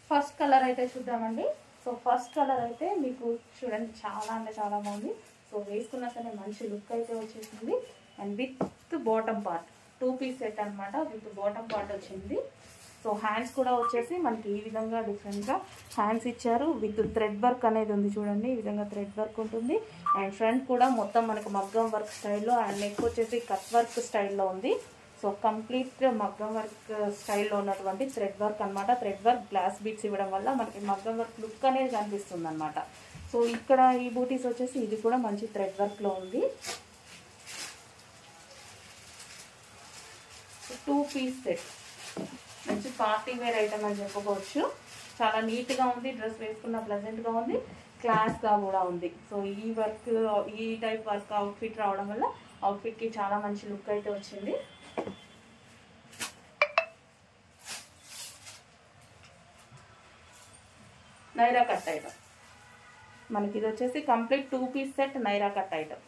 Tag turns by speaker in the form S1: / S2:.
S1: First colour అయితే చూద్దామండి. So first colour అయితే మీకు చూడండి చాలా అంటే చాలా బాగుంది. సో వేసుకున్నా సరే మంచి లుక్ అయితే వచ్చేసింది. And with bottom part 2 piece set అనమాట. విత్ బాటమ్ పార్ట్ వచ్చింది. సో హ్యాండ్స్ కూడా వచ్చేసి మనకి ఈ విధంగా డిఫరెంట్గా హ్యాండ్స్ ఇచ్చారు. విత్ థ్రెడ్ వర్క్ అనేది ఉంది చూడండి. ఈ విధంగా థ్రెడ్ వర్క్ ఉంటుంది. అండ్ ఫ్రంట్ కూడా మొత్తం మనకు మగ్గం వర్క్ స్టైల్లో అండ్ నెక్ వచ్చేసి కట్ వర్క్ స్టైల్లో ఉంది. సో కంప్లీట్ మగ్గం వర్క్ స్టైల్లో ఉన్నటువంటి థ్రెడ్ వర్క్ అనమాట. థ్రెడ్ వర్క్ గ్లాస్ బీట్స్ ఇవ్వడం వల్ల మనకి మగ్గం వర్క్ లుక్ అనేది కనిపిస్తుంది అనమాట. సో ఇక్కడ ఈ బూటీస్ వచ్చేసి ఇది కూడా మంచి థ్రెడ్ వర్క్లో ఉంది. 2 పీస్ సెట్ మంచి పార్టీ వేర్ ఐటమ్ అని చెప్పుకోవచ్చు. చాలా నీట్గా ఉంది. డ్రెస్ వేసుకున్న ప్లెజెంట్గా ఉంది. క్లాస్గా కూడా ఉంది. సో ఈ వర్క్ ఈ టైప్ వర్క్ అవుట్ఫిట్ రావడం వల్ల అవుట్ఫిట్కి చాలా మంచి లుక్ అయితే వచ్చింది. నైరా కట్ ఐటమ్ మనకి ఇది వచ్చేసి complete 2 piece set Naira cut item.